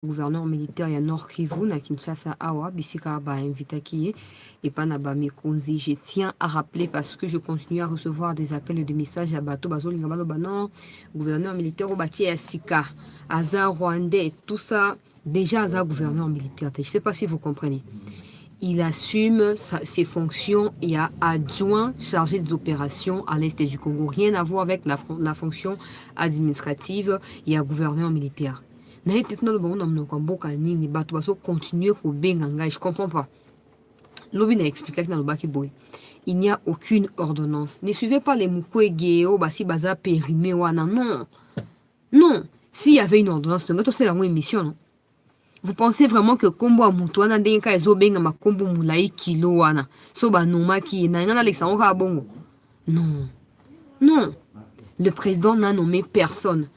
gouverneur militaire ya Nord Kivu na Kinshasa awa bisika ba invité qui et pas na ba mikonzi. Je tiens à rappeler parce que je continue à recevoir des appels et des messages à bateau bazo linga balo banon gouverneur militaire au bati ya sika aza rwandais tout ça déjà aza gouverneur militaire. Je sais pas si vous comprenez. Il assume ses fonctions. Il y a adjoint chargé des opérations à l'est du Congo. Rien à voir avec la fonction administrative. Il y a gouverneur militaire. Je comprends pas. L'obin a expliqué que il n'y a aucune ordonnance. Ne suivez pas les Mukwege, Basi Baza périmé, non. Non. S'il y avait une ordonnance, c'est la même mission, non? Vous pensez vraiment que Kombo Amutuana Denka Ezobenga Makombo Moulaï Kilo wana Soba Noma qui n'a Alexandre Bongo? Non. Non. Le président n'a nommé personne.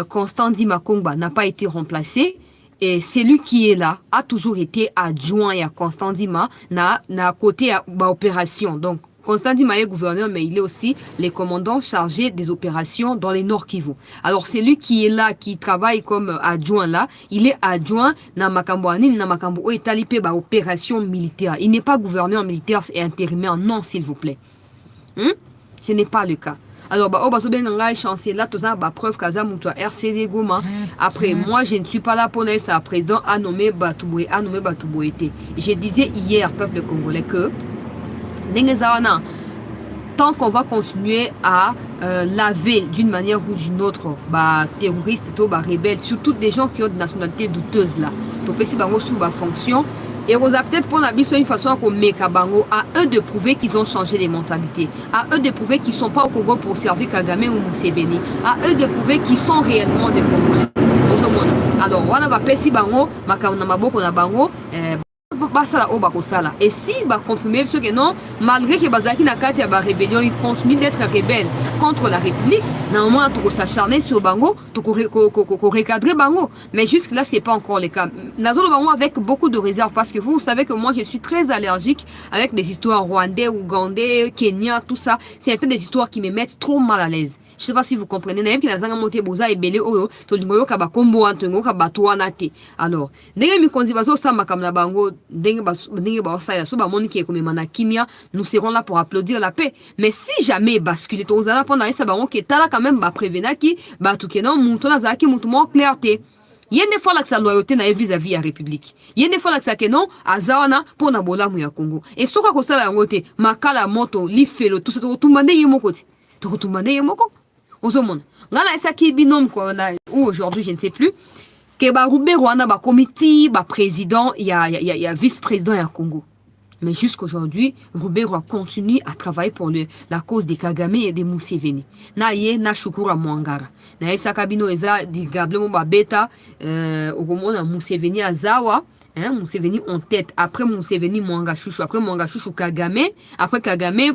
Constant Dimakongba n'a pas été remplacé. Et celui qui est là a toujours été adjoint à Constant Dima, n'a côté à opération. Donc, Constant Dima est gouverneur, mais il est aussi le commandant chargé des opérations dans les Nord Kivu. Alors, celui qui est là, qui travaille comme adjoint là, il est adjoint na makambo anine, na makambo etalipe ba opération militaire. Il n'est pas gouverneur militaire et intérimaire, non, s'il vous plaît. Ce n'est pas le cas. Alors, chancelier tout ça, preuve kaza mutua RCD Goma. Après, moi, je ne suis pas là pour laisser ça. Président a nommé Batouboé, Je disais hier, peuple congolais, que tant qu'on va continuer à laver d'une manière ou d'une autre terroristes, rebelles, surtout des gens qui ont des nationalités douteuses là, donc si bango sous fonction. Et on a peut-être pour la une façon qu'on met Kabango à eux de prouver qu'ils ont changé les mentalités, à eux de prouver qu'ils ne sont pas au Congo pour servir Kagame ou Museveni, à eux de prouver qu'ils sont réellement des Congolais. Alors, on va pesi bango, makana maboko na bango, et si confirmer ce que non, malgré que Bazaki Nakati a rébellion, il continue d'être rebelle contre la République, normalement on s'acharner sur Bango, on recadrer Bango. Mais jusque là c'est pas encore le cas. Nazolo Bango avec beaucoup de réserve parce que vous savez que moi je suis très allergique avec des histoires rwandais, ougandais, Kenya, tout ça. C'est un peu des histoires qui me mettent trop mal à l'aise. Je sais pas si vous comprenez. Alors, nous serons là pour applaudir la paix. Mais si jamais basculer, quand même prévenir clarté. Il y a des fois que sa loyauté n'a vis-à-vis à la République. Il y a des fois que ça non azawana pour na bola mu ya Congo. Et soka ko sala ngote makala moto lifelo tout ça tout mandé yemoko. Tout mandé yemoko. Ozomona. Ngana esa ki binom ko na ou aujourd'hui je ne sais plus que ba Rubero na ba comité ba président il y a vice-président ya Congo. Mais jusqu'aujourd'hui, Rubero continue à travailler pour la cause des Kagame et des Museveni. Na ye na shukura mwangara. Na esa kabino eza digable mo ba beta okomona Museveni azawa. Museveni en tête, après Museveni Mwanga Chouchou, après Mwanga Chouchou Kagame, après Kagame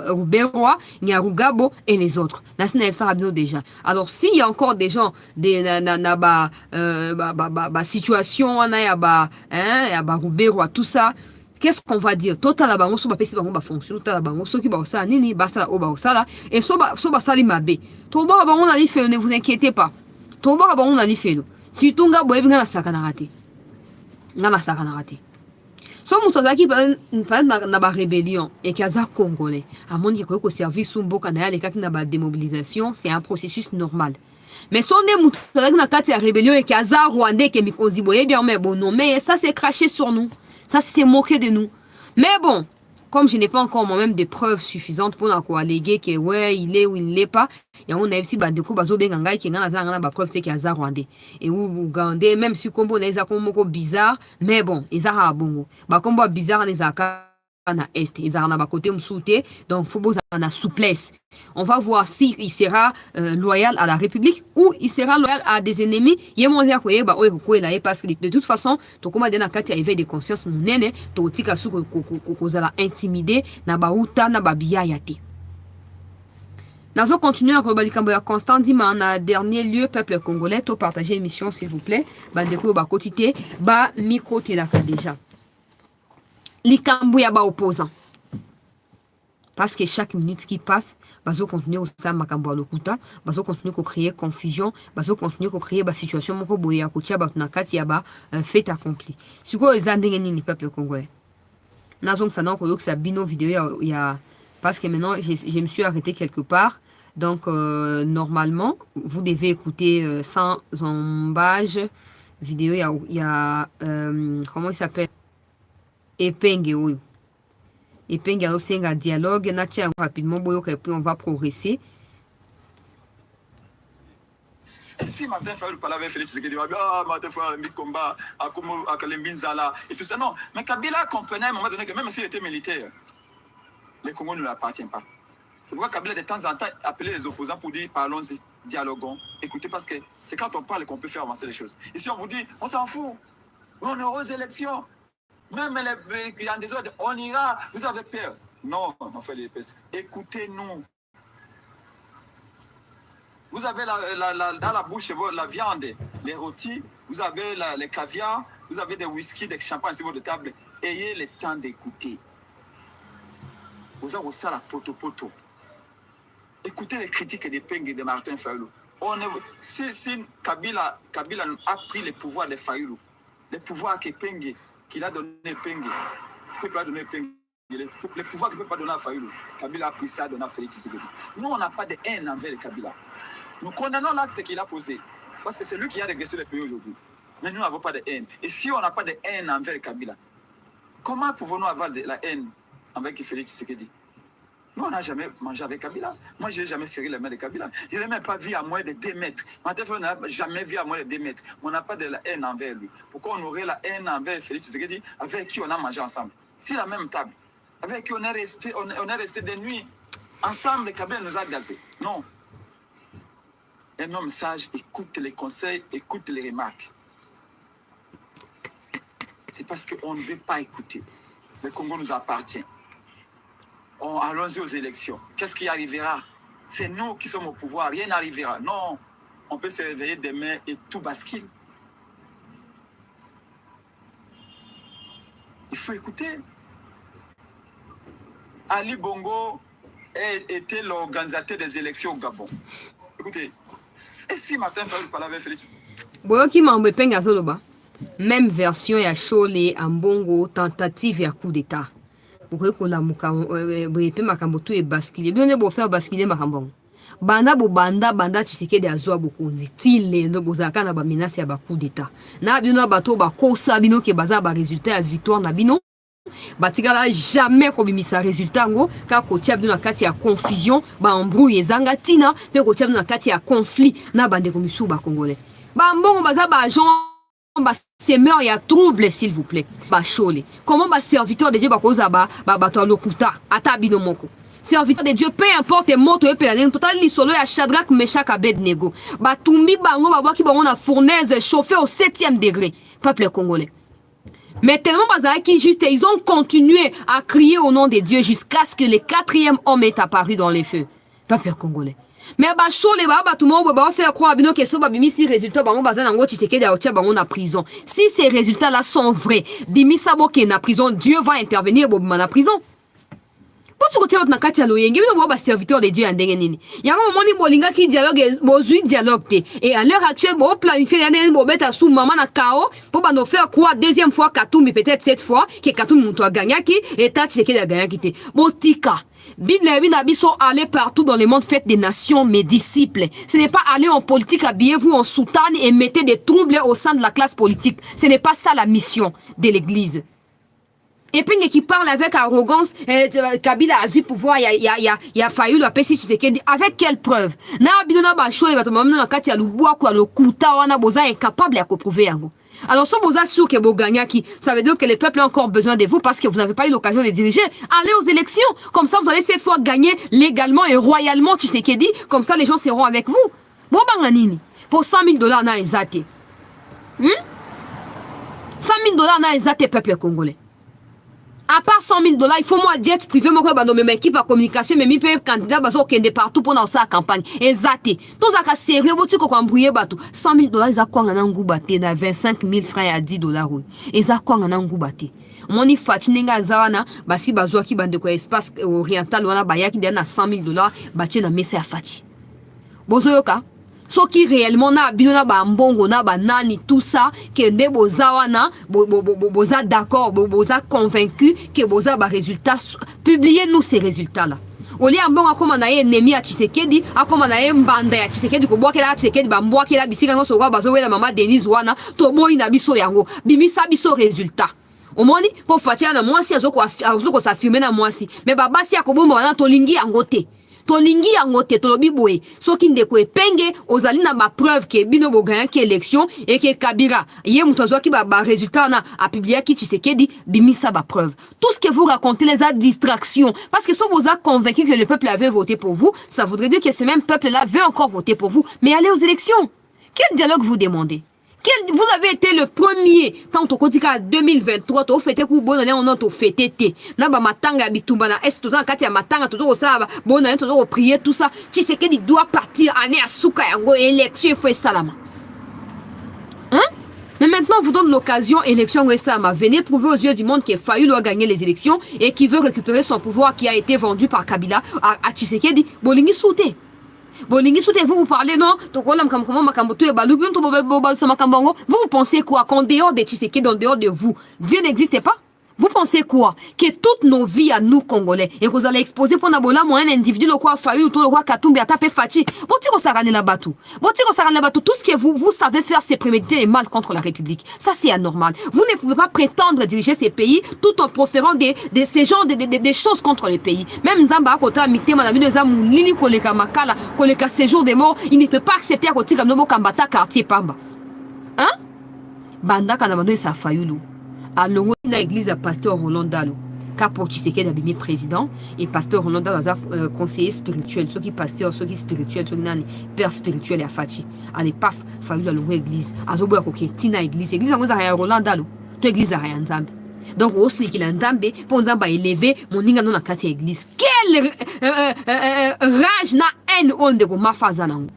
Rubero, Nyarugabo et les autres. Déjà. Alors s'il y a encore des gens situation Rubero tout ça, qu'est-ce qu'on va dire? Total bango so ba pesi bango ba fonction, total bango so ki ba osala nini, ba sala o ba osala et so ba sali mabe. To ba bango na li fait, ne vous inquiétez pas. To ba bango na li fait. Si tunga boyebi ngana sakana raté. Ngana sakana raté. So muto zaki na ba rébellion et kaza congolais. A mon ko ko service mboka na yale kaki na ba démobilisation, c'est un processus normal. Mais son des muto zaki na kati ya rébellion et kaza rwandais ke mikozi boyebi mais bon non mais ça c'est craché sur nous. Ça, c'est moqué de nous. Mais bon, comme je n'ai pas encore moi-même des preuves suffisantes pour alléguer que ouais, il est ou il n'est pas, et on a aussi des coups qui ont preuve que c'est rwandais. Et ougandais, même si combo n'est pas bizarre, mais bon, ils ont bongo. Combo bizarre, les na est, ils ont côté msouté, donc faut la souplesse. On va voir s'il sera loyal à la République ou il sera loyal à des ennemis. Parce que de toute façon, tu comment dire na éveil de conscience munene, tu tika su ko la intimider na bauta na babia yate. Nazo continuer à rebalikambo ya Constant Dima en dernier lieu peuple congolais, to partager émission s'il vous plaît. Ba deko ba quotité, ba micro telaka déjà. Likambo ya ba opposant. Parce que chaque minute qui passe, bazo continuer au makambo lokuta, bazo continuer à créer confusion, bazo continuer à créer ba situation moko boye ya kotia ba tunakati ya ba fait accompli. Siko ezandenge nini peuple congolais. Nazom ça donc que ça bino vidéo ya parce que maintenant je me suis arrêté quelque part. Donc normalement, vous devez écouter sans embâche vidéo il y a comment il s'appelle Epenge oyo. Epenge alors c'est un dialogue natia rapidement boyo et puis on va progresser. Si Martin Fayulu parlait avec Félix Tshisekedi, Martin Fayulu a mis combat à Kalembinzala et tout ça. Non, mais Kabila comprenait à un moment donné que même s'il était militaire, le Congo ne lui appartient pas. C'est pourquoi Kabila de temps en temps appelait les opposants pour dire parlons-y, dialoguons, écoutez, parce que c'est quand on parle qu'on peut faire avancer les choses. Ici on vous dit, on s'en fout, on est aux élections, même il y a des ordres, on ira, vous avez peur. Non, mon frère l'épaisse, écoutez-nous. Vous avez dans la bouche la viande, les rôtis, vous avez les caviar, vous avez des whisky, des champagnes sur votre table. Ayez le temps d'écouter. Vous avez aussi la poto-poto. Écoutez les critiques des Peng et de Martin Fayulu. Si Kabila a pris le pouvoir de Fayulu, le pouvoir que Peng, qu'il a donné Peng, le peuple a donné Peng, le pouvoir qu'il ne peut pas donner à Fayulu, Kabila a pris ça, donné à Félix Tshisekedi. Nous, on n'a pas de haine envers le Kabila. Nous condamnons l'acte qu'il a posé, parce que c'est lui qui a régressé le pays aujourd'hui. Mais nous n'avons pas de haine. Et si on n'a pas de haine envers Kabila, comment pouvons-nous avoir de la haine avec Félix Tshisekedi? Nous, on n'a jamais mangé avec Kabila. Moi, je n'ai jamais serré les mains de Kabila. Je n'ai même pas vu à moins de 2 mètres. Martin Fayulu n'a jamais vu à moins de 2 mètres. On n'a pas de la haine envers lui. Pourquoi on aurait la haine envers Félix Tshisekedi avec qui on a mangé ensemble? C'est la même table. Avec qui on est resté des nuits ensemble, Kabila nous a gazés. Non. Un homme sage écoute les conseils, écoute les remarques. C'est parce qu'on ne veut pas écouter. Le Congo nous appartient. Allons-y aux élections. Qu'est-ce qui arrivera? C'est nous qui sommes au pouvoir. Rien n'arrivera. Non. On peut se réveiller demain et tout bascule. Il faut écouter. Ali Bongo était l'organisateur des élections au Gabon. Écoutez. Et si Martin Fayulu parlait avec Félix? Boyoki mambo Epenge azoloba. Même version ya Chole Ambongo tentative ya coup d'état. Bokoki kolamuka boyepe makambo tout e basculer. Bino ne bo faire basculer makambo. Banda banda Tshisekedi azwa bokonzi tile ndo bozaka na ba menace ya ba coup d'état. Na bino bato ba kosa bino ke baza ba résultat ya victoire na bino. Batikala jamais kobimisa résultat ngo ka kotia bino na kati ya confusion ba embrouille ezanga tina pe kotia bino na kati ya conflit na bande komisu ba congolais ba mbongo baza ba agent ba semeur ya trouble s'il vous plaît ba Chole comment ba serviteur de Dieu ba koza ba bato lokuta ata bino moko serviteur de Dieu peu importe moto pe la total li solo ya Shadrach Meshach Abednego ba tumbi bango ba baki bango na fournaise chauffée au 7e degré peuple congolais. Mais tellement qui juste, ils ont continué à crier au nom de Dieu jusqu'à ce que le 4e homme est apparu dans les feux. Peuple congolais. Mais bah Chole tout le monde va faire croire que ce bimi si résultat bango bazana ngo Tshisekedi a otia bango na prison. Si ces résultats là sont vrais, bimi sabo ke na prison, Dieu va intervenir bo na prison. Pour tu côté na kati ya loyenge bino ba serviteur de Dieu andenge nini. Yango moni bolinga ki dialogue bozui dialogue te. Et à l'heure actuelle bo planifier yane bo beta sous maman na kao pour ba no faire quoi deuxième fois Katumbi peut-être cette fois que Katumbi muto a gagné qui et Tshisekedi a gagné qui te. Botika Bible a biso aller partout dans le monde, faites des nations mes disciples. Ce n'est pas aller en politique, habillez-vous en soutane et mettez des troubles au sein de la classe politique. Ce n'est pas ça la mission de l'église. Et puis qui parle avec arrogance, Kabila a eu pouvoir, il a failli la PCC Tshisekedi. Avec quelle preuve? Na bidona ba show ba to mamna na kati ya lubwa kwa lokuta wana boza incapable à prouver yango. Alors, si vous êtes sûr que vous gagnez, ça veut dire que le peuple a encore besoin de vous parce que vous n'avez pas eu l'occasion de diriger. Allez aux élections. Comme ça, vous allez cette fois gagner légalement et royalement Tshisekedi. Comme ça, les gens seront avec vous. Bon, banganini. Pour 100 000 $, na ezate. 100 000 $ na ezate, peuple congolais. À part 100 000 $, il faut moi jet privé, moi bah nommer équipe à communication, mais mi peut candidat bazo kende partout pendant sa campagne. Exact. Tous à sérieux, botu ko embrouiller bateau. 100 000 $, ils a quoi ngana ngubate na 25 000 francs à 10 $. Ils a quoi ngana ngubate. moni fati nenga zawana basi bazwa ki bande ko espace oriental wana bayaki na $100,000 batie na mesa ya fati bozoyoka soki réellement na bino na ba mbongo na ba nani tout ça que nde boza wana boza d'accord boza convaincu que boza ba résultat publiez nous ces résultats là oli ambongo akoma na ye ennemi ya Tshisekedi akoma na ye mbanda ya Tshisekedi ko bwakela Tshisekedi ba mbwakela bisika no so kwa bazowela mama Denise wana to boyi na biso yango bimisa biso résultat omoni po fatia na mwasi azoko s'affirmer na mwasi mais babasi akobomba wana tolingi yango te tolingi yango te tolobi boye soki ndeko epenge ozali na ba preuve ke bino bo gagner ki élection et que Kabila ye muto azwaki ba résultat na a publié ki Tshisekedi bimisa ba preuve tout ce que vous racontez les a distractions parce que si vous a convaincu que le peuple avait voté pour vous ça voudrait dire que ce même peuple là veut encore voter pour vous mais allez aux élections quel dialogue vous demandez vous avez été le premier tant au quotidien 2023 to fêté ku bona on to fêté té na ba matanga bitumba na est to kati ya matanga to sala bona to prier tout ça Tshisekedi doit partir année asuka yango élection faut salama hein mais maintenant vous donne l'occasion élection salama venez prouver aux yeux du monde qu'il Fayulu a gagné les élections et qui veut récupérer son pouvoir qui a été vendu par Kabila à Tshisekedi bolingi souté bolingi soute vous parlez non vous pensez quoi qu'en dehors de Tshisekedi en dehors de vous Dieu n'existe pas vous pensez quoi que toutes nos vies à nous Congolais et que vous allez exposer pour nabola moi un individu le quoi Fayulu tout le quoi Katumbi atape Fachi botiko sarane la batou tout ce que vous savez faire c'est préméditer et mal contre la République ça c'est anormal vous ne pouvez pas prétendre diriger ces pays tout en proférant ces genres des choses contre les pays même Nzamba kota mitema na bino zamu lili koleka makala koleka séjour des morts il ne peut pas accepter à côté comme nobo kambata quartier Pamba hein banda kana bando sa Fayulu alongo na église à pasteur Roland Dalo car pour Tshisekedi abimi président et pasteur Roland Dalo conseiller spirituel ceux qui pasteur ceux qui spirituel ceux qui nani père spirituel à Fachi allez paf Fayulu alongo église azoboya ko ketina église ngoza ya Roland Dalo to église ya Nzambe donc aussi qu'il a Nzambe pour Nzamba élever mon ninga non na kati église quelle rage na haine onde ko mafaza nango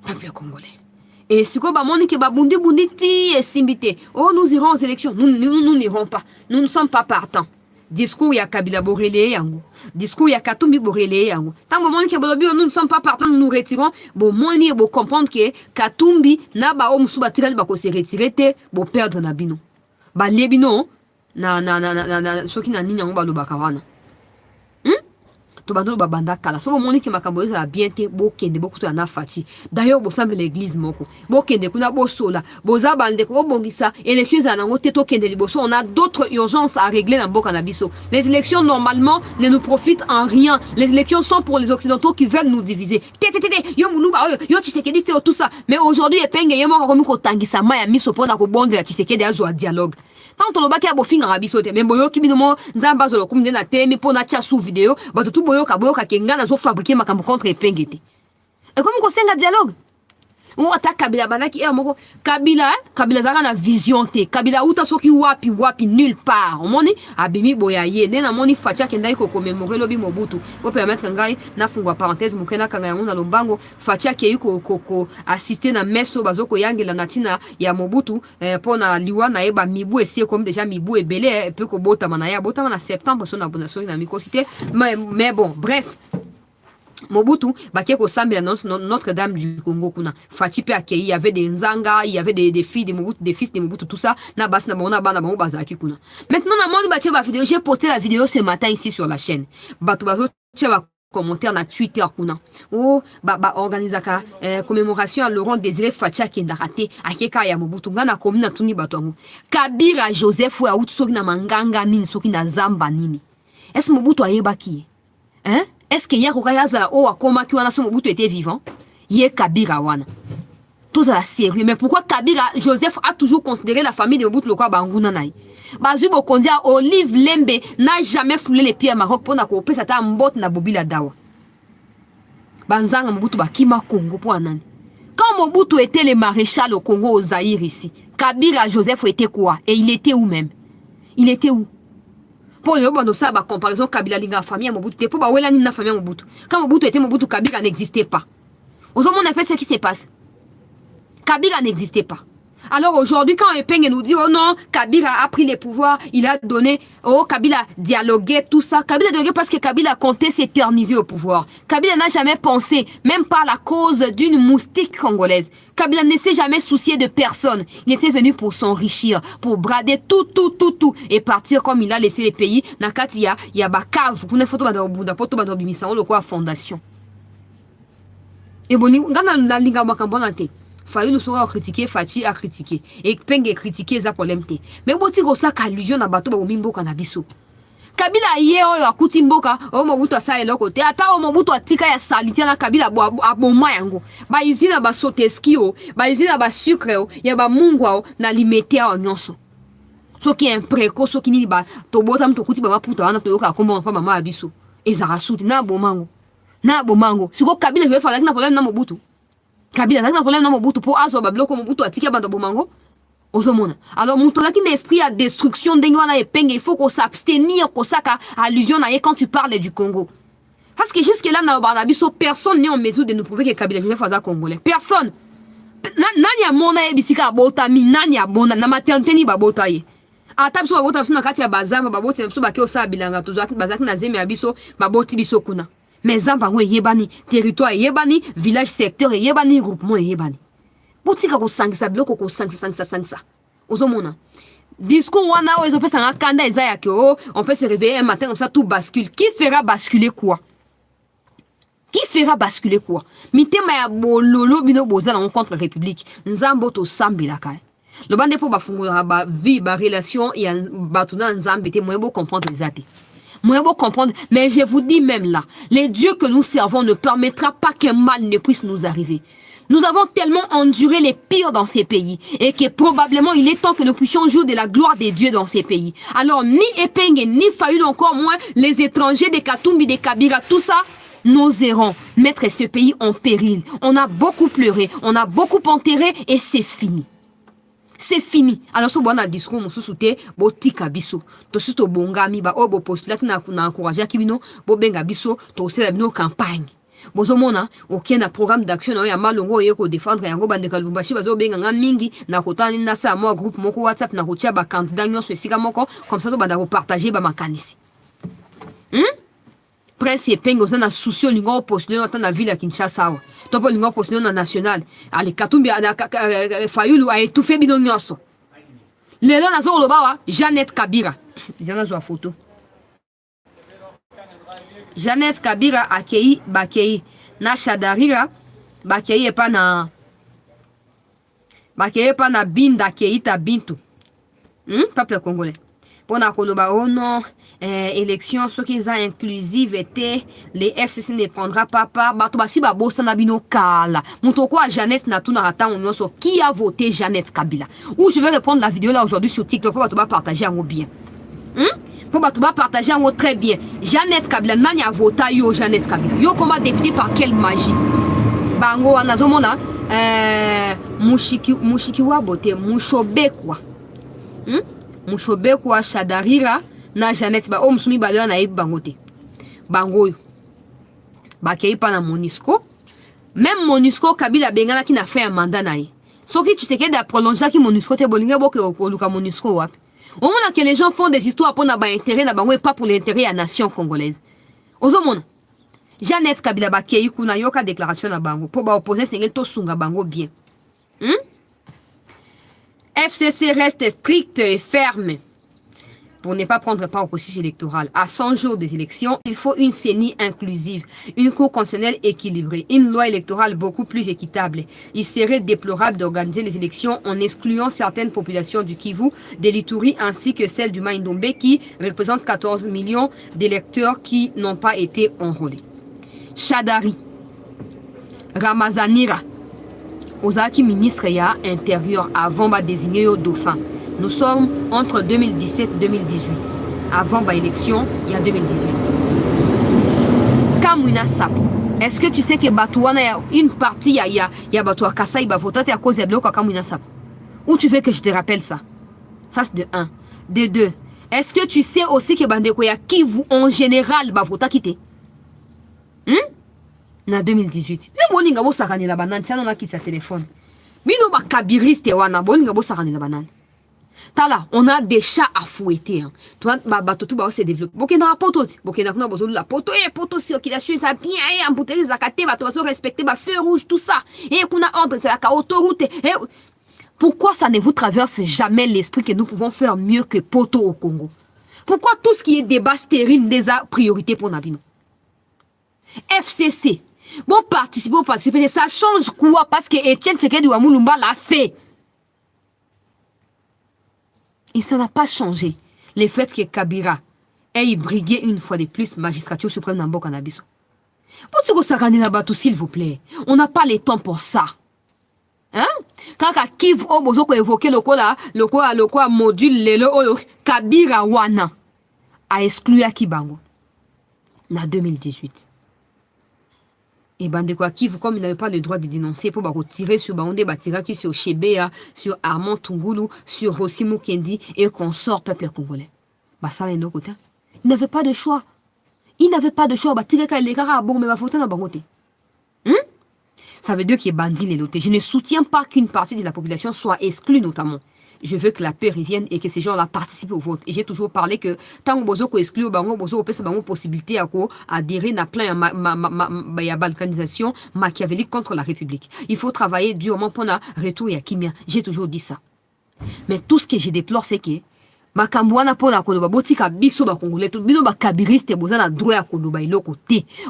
peuple congolais. Et si quoi moni ke babundi bundi ti et simbité. Oh nous irons aux élections. Nous n'irons pas. Nous ne sommes pas partants. Discours ya Kabila borele yango. Discours ya Katumbi borele yango. Tant moni ke bolobi nous ne sommes pas partants, nous nous retirons. Bon moni bo comprendre que Katumbi na ba om suba tirali ba ko se retirer te bo perdre na bino. Ba lebino na soki na nini yango ba lobaka wana. Tobando babanda kala so moni ke makambo za bien te bo kende bo kuta na fati d'ailleurs bo semble l'église moko bo kende kuna bo sola bo za bande ko bongisa élections za nango te to kende liboso on a d'autres urgences à régler dans mboka na biso les élections normalement ne nous profitent en rien les élections sont pour les occidentaux qui veulent nous diviser yo muluba yo Tshisekedi c'est tout ça mais aujourd'hui epenge yemo ko mi ko tangisa maya miso pona ko bonde la Tshisekedi azo dialogue tant on lobaki abofinga rabiso te mais boyoki binomo Nzamba zo lokumde na temi pona tia sous vidéo ba tout boyoka kenga na zo fabriquer makambo contre epengete et comme ko senga dialogue on attaque Kabila banaki moko Kabila zaka na vision te Kabila uta soki wapi nulle part omoni abimi boyaye nena moni fatia kendai ko commémorer lobi Mobutu po permettre ngai na fungwa parenthèse mukena kanga yango na lombango fatia ke ko assister na meso bazoko yangela natina ya Mobutu pona liwa na eba mibu esi comme déjà mibu ebele peut ko botama na septembre so na bonation na micocité mais bon bref Mobutu baké ko sambi Notre-Dame du Congo kuna Fati pe akei il y avait des nzanga il y avait des filles de Mobutu des fils de Mobutu tout ça na bas na bona bana bon bazaki kuna maintenant na moni batie ba vidéo j'ai posté la vidéo ce matin ici sur la chaîne bato bazo tia commentaire na Twitter kuna oh ba organisaka commémoration à Laurent Désiré Fatia kenda raté akeka ya Mobutu ngana komina tuni bato ngo Kabila Joseph wa utsoki na manganga nini soki na zamba nini est-ce Mobutu ayebaki hein est-ce que yako kayaza o akoma ki wana so Mobutu était vivant ye Kabila wana tout ça sérieux mais pourquoi Kabila Joseph a toujours considéré la famille de Mobutu lokwa banguna nai bazu bokondia Olive Lembe n'a jamais foulé les pieds à Maroc pour na ko pesa ta mbot na bobila dawa banzanga Mobutu bakima Congo pour nani quand Mobutu était le maréchal au Congo au Zaïre ici Kabila Joseph était quoi et il était où même il était où pour le bon ça ba comparaison Kabila linga famille Mobutu pour ba wela ni na famille Mobutu quand Mobutu était Mobutu Kabila n'existait pas aux hommes on a fait ce qui se passe Kabila n'existait pas Alors aujourd'hui, quand Epenge nous dit, oh non, Kabila a pris les pouvoirs, il a donné, oh, Kabila a dialogué, tout ça. Kabila a dialogué parce que Kabila comptait s'éterniser au pouvoir. Kabila n'a jamais pensé, même par la cause d'une moustique congolaise. Kabila ne s'est jamais soucié de personne. Il était venu pour s'enrichir, pour brader tout, et partir comme il a laissé les pays. Nakati ya bakav, kuna photo bada obunda, poto bada obimisa, on le quoi fondation. Et bon, ngana la linga bakambona te. Fayu nous sera critiqué, Fati a critiqué. Et Penge critiqué za problème te. Mais bon ti ça allusion na bato ba mimbo kanabiso. Kabila ye o akuti mboka, o mobutu asa eloko te. Ata o mobutu atika ya salite na Kabila bo aboma yango. Ba usine ba soteski o, ba usine ba sucre o, ya ba mungwa o na limete o nyonso. So ki impreko, so ki ni ba to botam to kuti ba maputa wana to yoka komba mfa mama abiso. Ezara suti na bomango. Na bomango. Siko Kabila je fa na problème na mobutu. Kabila a un problème dans Mobutu pour azo babloko Mobutu atika bando bomango. Ozomona. Alors mutola qui l'esprit à destruction d'engwana et penge, il faut qu'on s'abstenir qu'on saka allusion na quand tu parles du Congo. Parce que jusque là na Barnabiso personne n'est en mesure de nous prouver que Kabila je faza congolais. Personne. Nani a mona e bisika bota mi nani a bona na matenteni babota ye. Ata biso babota biso na kati ya bazamba baboti biso bakeo sa bilanga tozaki bazaki na zemi abiso baboti biso kuna. Mais Zambango yebani, territoire yebani, village secteur yebani, groupement yebani. Botika ko sangisa bloko ko sangisa. Ozomona. Discours wana o ezopesa nga kanda ezaya ke on peut se réveiller un matin comme ça tout bascule. Qui fera basculer quoi? Qui fera basculer quoi? Mitema ya bololo bino boza na contre République. Nzambo to sambila kai. Le bande po ba fungula ba vie ba relation ya batuna nzambe te moyebo comprendre les athées. Moi, vous comprendre, mais je vous dis même là, les dieux que nous servons ne permettra pas qu'un mal ne puisse nous arriver. Nous avons tellement enduré les pires dans ces pays et que probablement il est temps que nous puissions jouer de la gloire des dieux dans ces pays. Alors ni Epenge, ni Fayulu, encore moins les étrangers des Katumbi, des Kabila, tout ça, nous irons mettre ce pays en péril. On a beaucoup pleuré, on a beaucoup enterré et c'est fini. C'est fini. Alors, ce bon discours, nous soutenons, botika biso. To suto bongami ba obo postulat na encourager kibino, bo benga biso, to se la bino campagne. Bozo mona, aucun programme d'action na ya malongo yeko défendre yango bande kalumbashi bazo benga nga mingi na kotani na sa mo groupe moko WhatsApp na kotia ba candidat nyonso esika moko comme ça to banda ko partager ba makanisi. Prince Epenge oza na souci olingo postuler na ville ya Kinshasa. Topo lingo postuler na national. Ali Katumbi Fayulu a étouffé bino nyonso. Lelo nazo lobawa Jeannette Kabila. Jana zo photo. Jeannette Kabila akei bakei na Shadarira bakei epa na binda keita bintu. Peuple congolais. Pona koloba oh non élection ceux qui sont inclusive était les FCC ne prendra pas part bato basi ba bosa na bino kala mutoko a Jeannette na tuna rata onyoso qui a voté Jeannette Kabila ou je vais répondre la vidéo là aujourd'hui sur TikTok pour bato ba partager en bien pour bato ba partager en très bien Jeannette Kabila nani a voté yo Jeannette Kabila yo comme député par quelle magie bango anazomona mushiki wa bote mushobekwa Mushobekwa Shadarira na Jeannette ba o musumi balwa na yebi bangote bangoyo bakei pa na Monisco même Monisco Kabila bengana ki na fait un mandat na ye soki Tshisekedi a prolongé ki Monisco te bolinga boke okoluka Monisco wapi au moment que les gens font des histoires pour na ba intérêt na bango et pas pour l'intérêt à nation congolaise ozomona Jeannette Kabila bakei kuna yoka déclaration na bango pour ba opposer sengel to sunga bango bien FCC reste strict et ferme pour ne pas prendre part au processus électoral. À 100 jours des élections, il faut une CENI inclusive, une cour constitutionnelle équilibrée, une loi électorale beaucoup plus équitable. Il serait déplorable d'organiser les élections en excluant certaines populations du Kivu, de l'Ituri ainsi que celles du Maïndombe qui représentent 14 millions d'électeurs qui n'ont pas été enrôlés. Shadari, Ramazanira, Ozaki ministre ya intérieur avant de désigner au dauphin. Nous sommes entre 2017 et 2018. Avant l'élection, il y a 2018. Kamwina Sapo. Est-ce que tu sais que Batouana, une partie, il y a Batoua Kassai, Bavotat, à cause de blocs à Kamwina Sapo? Ou tu veux que je te rappelle ça? Ça, c'est de 1. De 2. Est-ce que tu sais aussi que Bandeko, il y a qui vous, en général, Bavota quitté? Na 2018. Le moninga bo sakani la banane, tiens, on a quitté sa téléphone. Bino ba kabiriste wana bolinga bo sakane na banane. Tala, on a des chats à fouetter. Hein. Tu vois, tout va se développer. Bokena poto, bokena kuna bozo la poto et poto circulation ça bien et embouteiller zakate ba to respecter ba feu rouge tout ça. Et kuna ordre c'est la autoroute. Et pourquoi ça ne vous traverse jamais l'esprit que nous pouvons faire mieux que poto au Congo? Pourquoi tout ce qui est débat stérile n'est pas priorité pour Nabino? FCC. Bon participer, ça change quoi? Parce que Etienne Tshisekedi Wamulumba l'a fait. Et ça n'a pas changé. Le fait que Kabila ait brigué une fois de plus magistrature suprême dans Mboka Nabiso. Pour ce que s'il vous plaît, on n'a pas le temps pour ça. Hein? Quand Kiv Obozo évoqué le quoi module le Kabila Wana a exclu Akibango en 2018. Et Bandeko Kiv, comme il n'avait pas le droit de dénoncer, pour retirer sur Baoundé Batiraki, sur Chebea, sur Armand Tungulu, sur Rossi Mukendi et consort peuple congolais. Ça, les côté. Il n'avait pas de choix. Il n'avait pas de choix. Ça veut dire qu'il est bandit les lotés. Je ne soutiens pas qu'une partie de la population soit exclue, notamment. Je veux que la paix revienne et que ces gens-là participent au vote. Et j'ai toujours parlé que tant que vous exclut, vous avez possibilité d'adhérer à plein de balkanisation machiavélique contre la République. Il faut travailler durement pour le retour à Kimia. J'ai toujours dit ça. Mais tout ce que je déplore, c'est que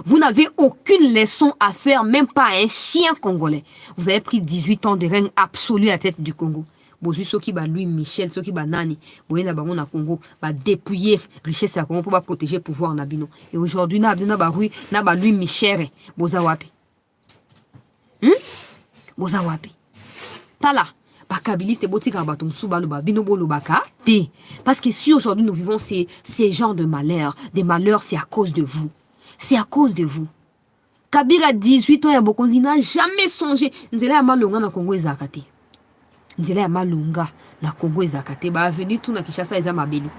vous n'avez aucune leçon à faire, même pas un chien congolais. Vous avez pris 18 ans de règne absolu à la tête du Congo. Bozu soki ba Louis Michel soki ba nani boyena bango na Congo ba dépouiller richesse à Congo pour protéger le pouvoir na bino. Et aujourd'hui na ba Louis Michel boza wapi. Boza wapi. Tala ba kabiliste botika ba tum suba ba bino bolo baka té. Parce que si aujourd'hui nous vivons ces genres de malheurs, des malheurs c'est à cause de vous. C'est à cause de vous. Kabila a 18 ans et Bokonzi n'a jamais songé nzela ya malonga na Congo ezakate. Nzela ya malunga na Congo ezakate ba avenir tout na Kinshasa eza mabeli.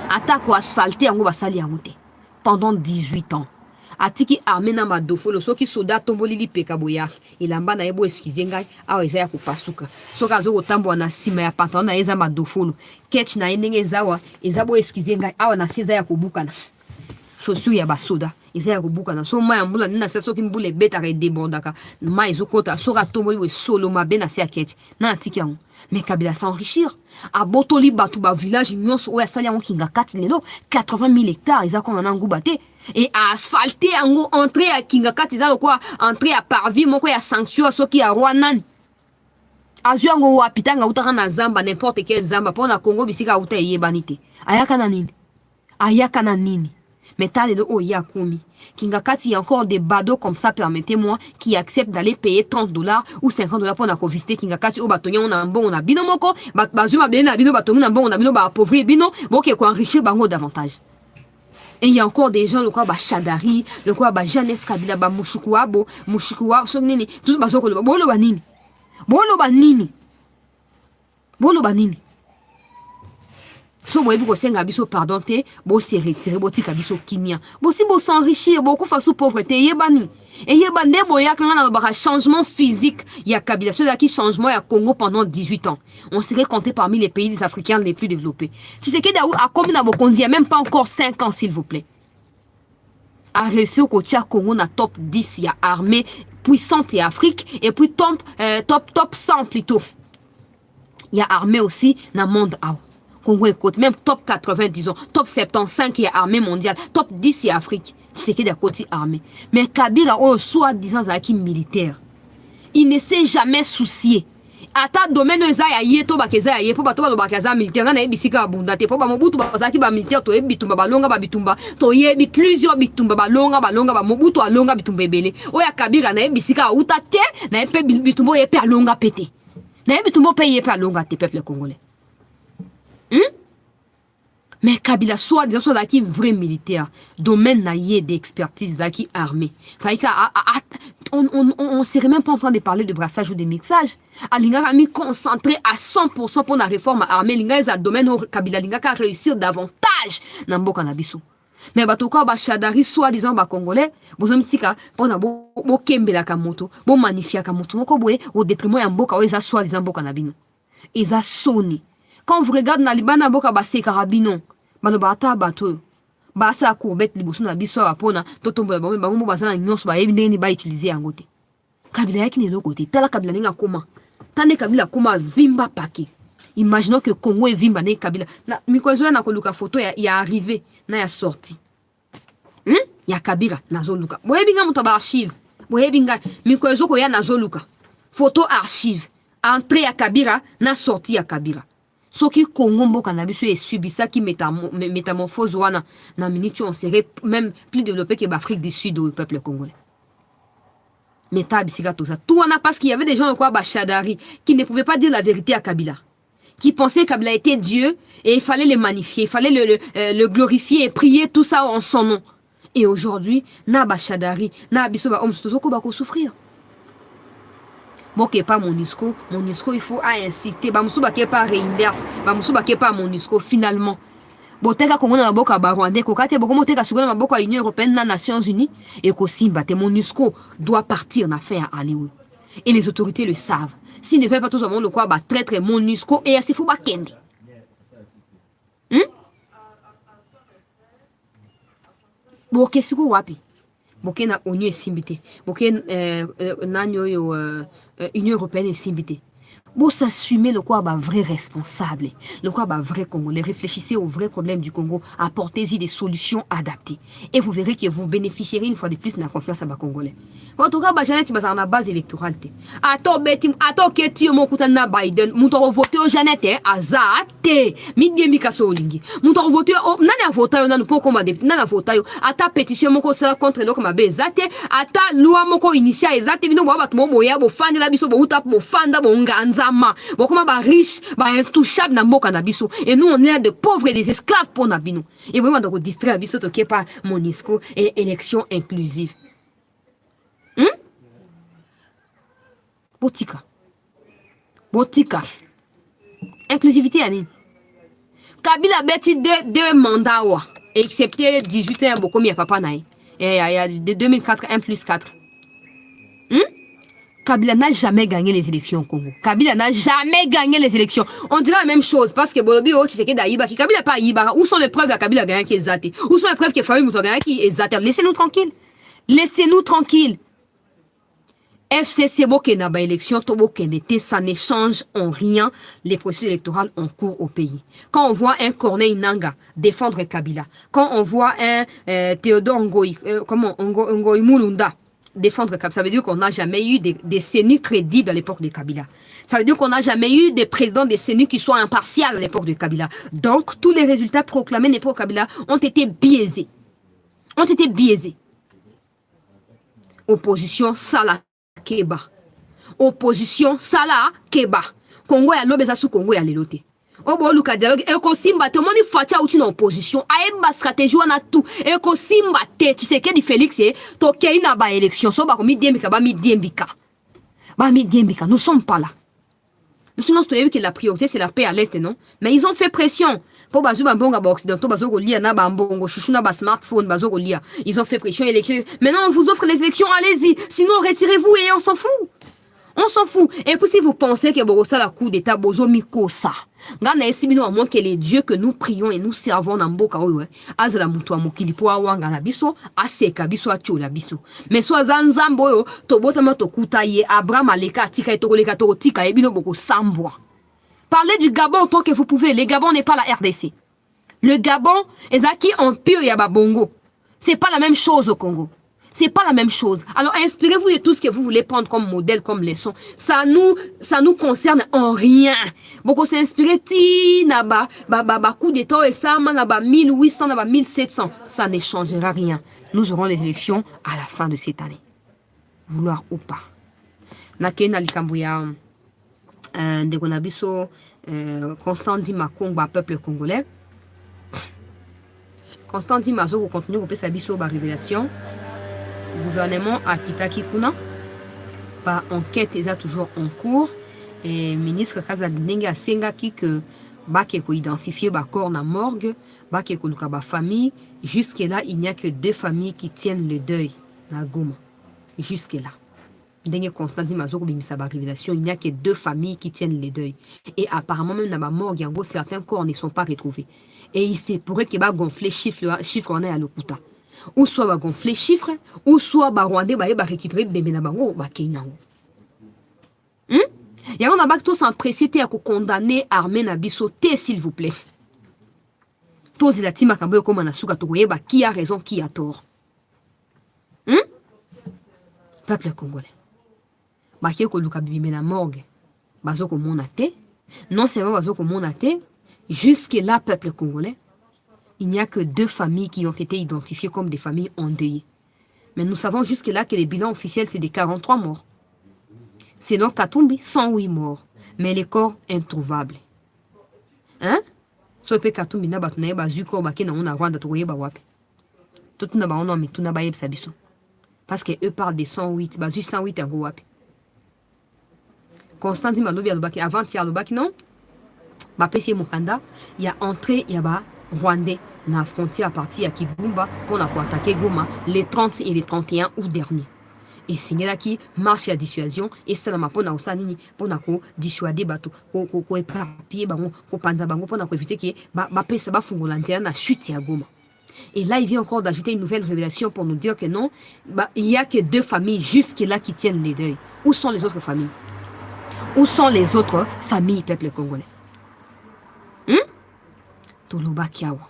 Attaque asphalté yango basali yango te pendant 18 ans. Atiki armé na madofolo soki soldat tombolili peka boya elamba na yebo excuse ngai awa eza ya kopasuka soka azo kotambo na sima ya pantalon na eza madofolo ketch na ndenge ezawa eza bo excuse ngai awa na seza ya kobukana chaussure ya basoda eza ya kobukana so ma ya mbula nina se soki mbula betaka edebondaka ma ezokota soka tomboli we solo mabe na se ya ketch na atiki yango. Mais Kabila s'enrichir. A Botoli Batouba village, nous sommes à Salian Kinga 4 lelo, 80 000 hectares, ils ont qu'on en goubate. Et à asphalter, en entrée à Kinga 4, ils ont quoi? Entrée à Parvis, mon quoi, à Sanction, à Soki, à Rwanan. A Zuango, à Pitanga, Outana Zamba, n'importe quel Zamba, pour la Congo, Bissika, Outa et Yebanite. Ayakananini. Ayakananini. Mais t'as les oh Yakoumi. Kingakati, il y a encore des badauds comme ça, permettez-moi, qui acceptent d'aller payer 30 $, ou 50 $ pour la visiter Kingakati, au bâtonnier, on a un bon, on a bino moko, bazuma bien, on a bino bâtonnier, on a bon, on a bino appauvri, bino, bon, qui est enrichir bango davantage. Et il y a encore des gens, le quoi, Chadari, le quoi, Jeannette Kabila, Mouchoukoua, Sognini, tout ça, Bolo Banini. Bolo Banini. Bolo Banini. So boyebi ko senga biso pardon te bo se retirer bo tika biso kimia bo si bo s'enrichir bo ko fa sous pauvreté yebani et yebane boya quand on a changement physique il y a Kabila ceux qui changement à Congo pendant 18 ans on serait compté parmi les pays des africains les plus développés. Tu sais que Daou a comme na Bokonzi même pas encore 5 ans s'il vous plaît. A réussi au côté Congo na top 10 il y a armée puissante et Afrique et puis top 100 plutôt. Il y a armée aussi dans monde out. Congo écoute, même top 80, disons, top 75 qui est armée mondiale, top 10 c'est Afrique, c'est qui est côté armée. Mais Kabila, soit-disant, c'est militaire. Il ne s'est jamais soucié. À ta domaine, il y a pour militaire, il y a bisika abundate, pour Mobutu, bazaki ba militaire, to bitumba balonga ba bitumba, to yebi plusieurs bitumba balonga ba Mobutu alonga bitumba belé. Oya Kabila na bisika utate, na pe bitumba yepe alonga pété. Na bitumba pe yepe alonga te peuple congolais. Mais Kabila soit qui vrai militaire, domaine naïe d'expertise qui armée. On serait même pas en train de parler de brassage ou de mixage. Alinga a mis concentré à 100% pour la réforme armée. Linga est un domaine où Kabila Linga a réussi davantage dans Mboka Nabiso. Mais batoka ba chadari soi-disant ba congolais, bozo mtika pona bo kembela ka moto, bo magnifier ka moto moko boye au détriment ya mboka o eza soi-disant mboka na bino. Eza soni. Quand vous regardez na libana mboka ba se karabino, bano ba ata bato. Ba sa courbette liboso na biso apona totombola ba mo bazana nyonso ba yebi ndeni ba utiliser yango te. Kabila yaki ne lokote, tala kabila ninga koma. Tande kabila koma vimba pake. Imaginons que Congo est vimba ne kabila. Na mikozo na koluka photo ya arrivé na ya sorti. Ya kabira na zoluka. Boyebinga muto ba archive. Boyebinga mikozo ko ya na zoluka. Photo archive. Entrée ya kabira na sortie ya kabira. Soki Congo mboka na biso subisa qui métamorphose wana na minute on serait même plus développé que l'Afrique du Sud au peuple congolais. Mais tabisika tout ça. Tout wana parce qu'il y avait des gens quoi Bachadari qui ne pouvaient pas dire la vérité à Kabila. Qui pensaient que Kabila était Dieu et il fallait le magnifier, il fallait le glorifier et prier tout ça en son nom. Et aujourd'hui, na Bachadari, na biso ba homme soto ko ba ko souffrir. Bon, qui pas MONUSCO, il faut insister. Bamoussouba qui pas réinverse. Bamoussouba qui pas MONUSCO finalement. Bon, t'es qu'à Congo na boka Rwandais, kokate beaucoup t'es qu'à Sugar na boka Union européenne na Nations Unies et qu'au Simba, MONUSCO doit partir en affaire à Hollywood. Et les autorités le savent. S'ils ne fait pas tout le monde quoi, bah traître MONUSCO et assez faut pas kende. Bon, qu'est-ce que wapi? Boké na ONU est simbité. Boké nanyo Union européenne est simbité. Bon, s'assumer le quoi, bah, vrai responsable. Le quoi, bah, vrai Congolais. Réfléchissez aux vrais problèmes du Congo. Apportez-y des solutions adaptées. Et vous verrez que vous bénéficierez une fois de plus de la confiance à bas Congolais. En tout cas, bah, Jeannette, bah, na base électorale. Attends, Betty, attends, Ketty, mon cousin na Biden. Moutoro voté au Jeannette, azate. Midi mikaso olingi. Moutoro voté au, nana voté au, nana poko ma député, nana voté au. Ata pétition, mon conseil contre l'eau, comme ma bezate. Ata loi, mon co initial, ezate. Bino, moi, bat, mon moya, bo fan de la biso, bo utap, bo fan da, bo nganza. Bon, comment bah riche, bah intouchable na mboka na biso. Et nous on est de pauvres et des esclaves pour nabino. Et vraiment donc distraire biso to qui pas MONUSCO et élection inclusive. Botika. Inclusivité ani. Kabila beti deux mandats wa. Excepté 18 ans beaucoup mieux papa naï. Et il y a de 2004 1 plus 4. Kabila n'a jamais gagné les élections au Congo. Kabila n'a jamais gagné les élections. On dirait la même chose parce que Bolobi o Tshisekedi Daïba qui Kabila pas Iba. Où sont les preuves que Kabila a gagné qui est zaté? Où sont les preuves que Fayoum a gagné qui est zaté? Laissez-nous tranquilles. Laissez-nous tranquilles. FCC Bokena ba élection to Bokenete, ça ne change en rien les processus électoraux en cours au pays. Quand on voit un Corneille Nanga défendre Kabila, quand on voit un Théodore Ngoï, Ngoï Mulunda défendre Kabila, ça veut dire qu'on n'a jamais eu des CENI crédibles à l'époque de Kabila. Ça veut dire qu'on n'a jamais eu des présidents des CENI qui soient impartiaux à l'époque de Kabila. Donc, tous les résultats proclamés à l'époque de Kabila ont été biaisés. Opposition Sala Keba. Opposition Sala Keba. Congo ya lobeza sous Congo ya lelote. Obo luka dialogue eko simba te moni fatia uti na opposition ayeba stratégie wana tout eko simba te Tshisekedi Félix to kei na ba élection so ba ko mi diembika nous sommes pas là. Sinon que la priorité c'est la paix à l'est non mais ils ont fait pression pour bazu bambonga ba occidentaux bazo ko lia na bambongo chouchou na ba smartphone bazo ko lia ils ont fait pression élection maintenant on vous offre les élections allez-y sinon retirez-vous et on s'en fout. Et puis si vous pensez que Borosa la coup d'état bozo mikosa. Ngana esibino à moins que les dieux que nous prions et nous servons dans mboka oyo azala mutu amokili po awanga na biso aseka biso achola biso. Mais so zanzambo yo to botama to kutaye Abraham aleka tika etokoleka to tika ebino boko sambwa. Parlez du Gabon autant que vous pouvez. Le Gabon n'est pas la RDC. Le Gabon ezaki empire ya babongo. C'est pas la même chose au Congo. C'est pas la même chose. Alors inspirez-vous de tout ce que vous voulez prendre comme modèle, comme leçon. Ça nous concerne en rien. Beaucoup s'inspirer ti naba coup d'état et ça naba 1800 naba 1700. Ça ne changera rien. Nous aurons les élections à la fin de cette année. Vouloir ou pas. Nakena likambuya de konabiso Constant Dima Kongo peuple congolais. Constant Dima zo continue au pesa biso ba révélation. Gouvernement à Kitaki Kuna, par enquête est toujours en cours et ministre Kazadinga Senga qui que Bake ko identifier ba corps na morgue, bake ko luka ba famille. Jusque là, il n'y a que 2 familles qui tiennent le deuil na Goma. Jusque là. Ndenge Constant dit mazoko bimisa ba révélation, il n'y a que 2 familles qui tiennent le deuil. Et apparemment même dans ma morgue, en gros, certains corps ne sont pas retrouvés. Et il se pourrait qu'il va gonfler chiffre on est à l'okuta. Ou soit va gonfler chiffre, ou soit ba Rwandais ba récupérer bébé na bango ba keinango. Il y a un abat tous s'empresser à condamner armée na biso s'il vous plaît. Tous la tima kambo comme na suka to yeba qui a raison, qui a tort. Peuple congolais. Ba ki ko luka bibimé na morgue. Bazo ko mona te. Non seulement bazo ko mona te, jusque là peuple congolais, il n'y a que 2 familles qui ont été identifiées comme des familles endeuillées. Mais nous savons jusque là que les bilans officiels c'est des 43 morts. Selon Katumbi, 108 morts, mais les corps introuvables. Hein? So pe Katumbi na batu na yeba zuko baki na ona Rwanda to yeba wapi. Tout na ba ono mi tout na ba yeba sabiso. Parce que eux parlent des 108, bazu 108 en wapi. Constant dit malobi alobaki avant ti alobaki non. Ba pesi mukanda, il y a entré il y a ba Rwandais na frontière à partir à Kibumba pour attaquer Goma les 30 et les 31 août dernier. Et c'est là qui marche à dissuasion et c'est la mapona osanini pour dissuader bateau ko éparpiller bango ko panza bango pour éviter que ba pesa ba fungolantia na chute à Goma. Et là il vient encore d'ajouter une nouvelle révélation pour nous dire que non, il y a que 2 familles jusque là qui tiennent les deuils. Où sont les autres familles? Où sont les autres familles peuple congolais? Toloba kiawa.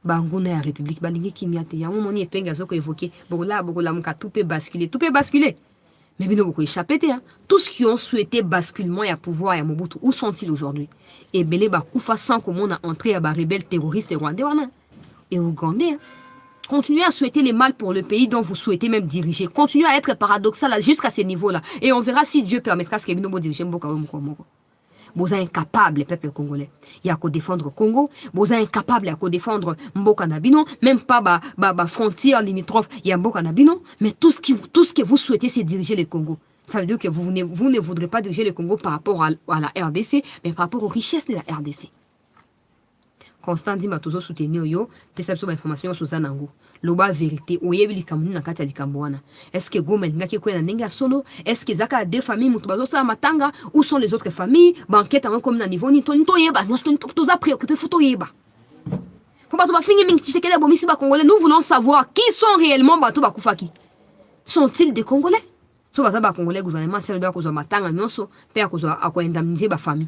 Banguna ya République balingi kimiate ya moni epenga zoko évoqué bokola muka tout peut basculer mais bino boko échappé hein. Tous qui ont souhaité basculement et pouvoir ya Mobutu où sont-ils aujourd'hui? Et belé ba kufa sans comme on a entré à ba rebelle terroriste rwandais wana et ougandais hein. Continuez à souhaiter les mal pour le pays dont vous souhaitez même diriger. Continuez à être paradoxal jusqu'à ce niveau-là et on verra si Dieu permettra ce que bino bo diriger mboka moko. Vous êtes incapable, peuple congolais. Il y a qu'à défendre Congo. Vous êtes incapable, il y a qu'à défendre Mboka Nabino. Même pas frontière limitrophe, il y a Mboka Nabino. Mais tout ce que vous souhaitez, c'est diriger le Congo. Ça veut dire que vous ne voudrez pas diriger le Congo par rapport à la RDC, mais par rapport aux richesses de la RDC. Constant dit matozo soutenir yo, pesa biso ba information sur Zanango. Loba vérité, oyebi likamuni na kati ya likamboana. Est-ce que Goma ngaki ko na ninga solo? Est-ce que zaka 2 familles mutu bazo sa matanga? Où sont les autres familles? Banquette en comme na niveau ni to yeba, nous to za préoccupé futo yeba. Pour bato ba fingi mingi tisekele bomisi ba congolais, nous voulons savoir qui sont réellement bato ba kufaki. Sont-ils des congolais? So bato ba congolais gouvernement c'est doit ko zo matanga nyonso, pe ko zo indemniser ba famille.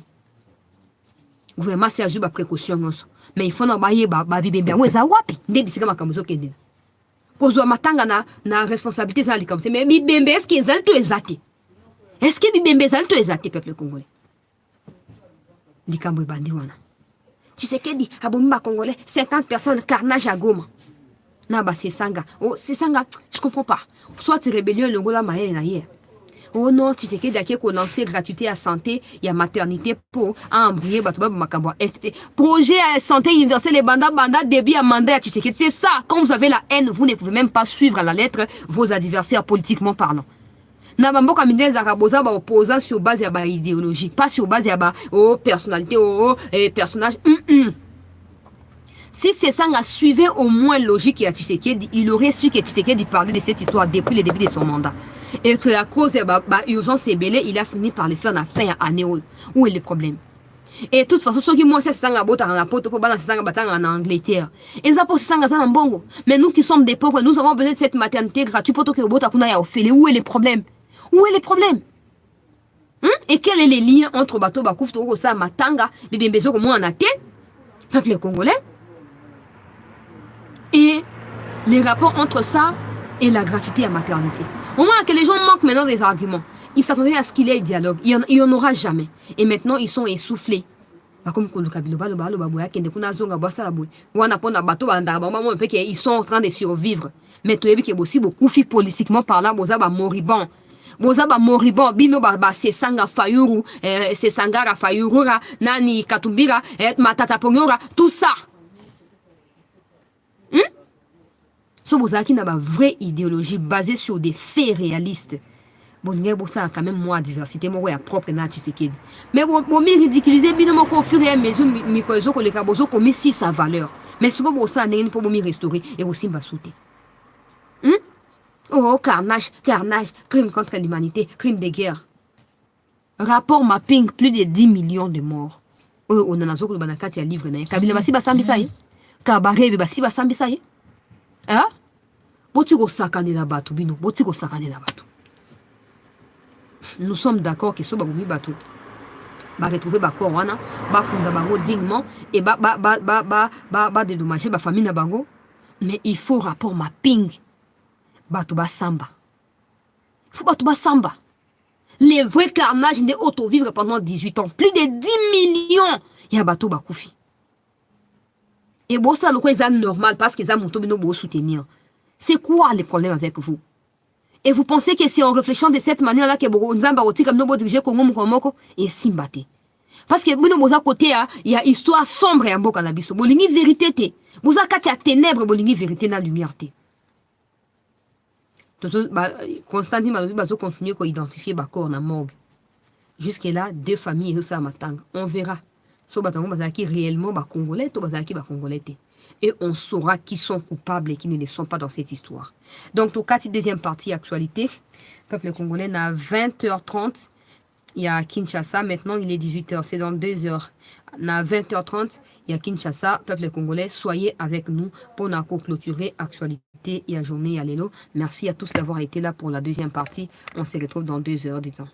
Gouvernement c'est azu ba précaution nyonso. Mais il faut na baye ba bibembe ngweza wapi? Ndebisika makambo zo kende. Kozo matanga na responsabilité za likamte mais bibembe est-ce que ezali to ezate? Est-ce que bibembe ezali to ezate peuple congolais? Likambo bandi wana. Tshisekedi abomi ba congolais 50 personnes carnage à Goma. Na ba sesanga. Oh sesanga, je comprends pas. Soit rébellion longola maye na hier. Oh non, Tshisekedi a qui lancé gratuité à santé et à maternité pour embrouiller Batoba Makambo ST. Projet à santé universelle et banda débit à mandat à Tshisekedi. C'est ça. Quand vous avez la haine, vous ne pouvez même pas suivre à la lettre vos adversaires politiquement parlant. Nabambo kamine zakaboza ba opposant sur base ya ba idéologie, pas sur base ya ba personnalité personnage. Si c'est ça, suivait au moins logique à Tshisekedi, il aurait su que Tshisekedi parlait de cette histoire depuis le début de son mandat. Et que à cause de l'urgence ébélée, il a fini par le faire la fin à Néol. Où est le problème? Et de toute façon, ceux qui m'ont dit que c'est un pote pour balancer en Angleterre. Ils ont posé ça en Bongo. Mais nous qui sommes des pauvres, nous avons besoin de cette maternité gratuite pour que le bota kuna ya ofele. Où est le problème? Où est le problème? Et quel est le lien entre Bato Bakouf, Toro, Sa, Matanga, Bibembezo, comme moi en athée, peuple congolais? Et les rapports entre ça et la gratuité à maternité. Au moment que les gens manquent maintenant des arguments, ils s'attendaient à ce qu'il y ait un dialogue. Il n'y en aura jamais. Et maintenant, ils sont essoufflés. Ils sont en train de survivre. Mais aussi beaucoup politiquement parlant, moribond. Moribond, bino se sanga fayuru, se sangara fayurura, nani katumbira, matata pongora, tout ça. So vous avez une vraie idéologie basée sur des faits réalistes. bon ça quand même moi diversité moi ya propre na Tshisekedi mais bon mi ridiculiser bino mo au fur et à mesure mi ko ezoko le kabozo ko mi si sa valeur mais ce que bon ça n'est pas mi restaurer et aussi m'a sauter oh carnage crime contre l'humanité crime de guerre rapport mapping plus de 10 millions de morts on en a zoko bana kati ya livre na kabila basi basambisa ye kabarebe basi basambisa ye hein boti ko sakanela batu bino boti ko sakanela batu. Nous sommes d'accord que ce bagoumi bateau va retrouver ba corps wana ba kunda bango dignement et ba dédommager ba famille na bango mais il faut rapport mapping bato ba samba il faut bato ba samba les vrais carnages de auto vivre pendant 18 ans plus de 10 millions ya bato ba koufi et bon ça le quoi c'est normal parce que ça monto bino bo soutenir c'est quoi le problème avec vous? Et vous pensez que c'est en réfléchissant de cette manière-là que vous avez comme nous diriger Congo Mokomoko et Simbate. Parce que vous à côté, il y a histoire sombre et un beau cannabis. Vous avez vérité. Vous avez katia ténèbres, vous avez vérité dans la lumière. Constantin m'a continué à identifier le corps dans la morgue. Jusque-là, 2 familles et matang. On verra. Si vous avez réellement Congolais, ou Congolais. Et on saura qui sont coupables et qui ne le sont pas dans cette histoire. Donc, au 4e partie, actualité, peuple congolais, à 20h30, il y a Kinshasa. Maintenant, il est 18h, c'est dans 2 heures. À 20h30, il y a Kinshasa, peuple congolais, soyez avec nous pour nous clôturer actualité et la journée à l'élo. Merci à tous d'avoir été là pour la 2e partie. On se retrouve dans 2 heures du temps.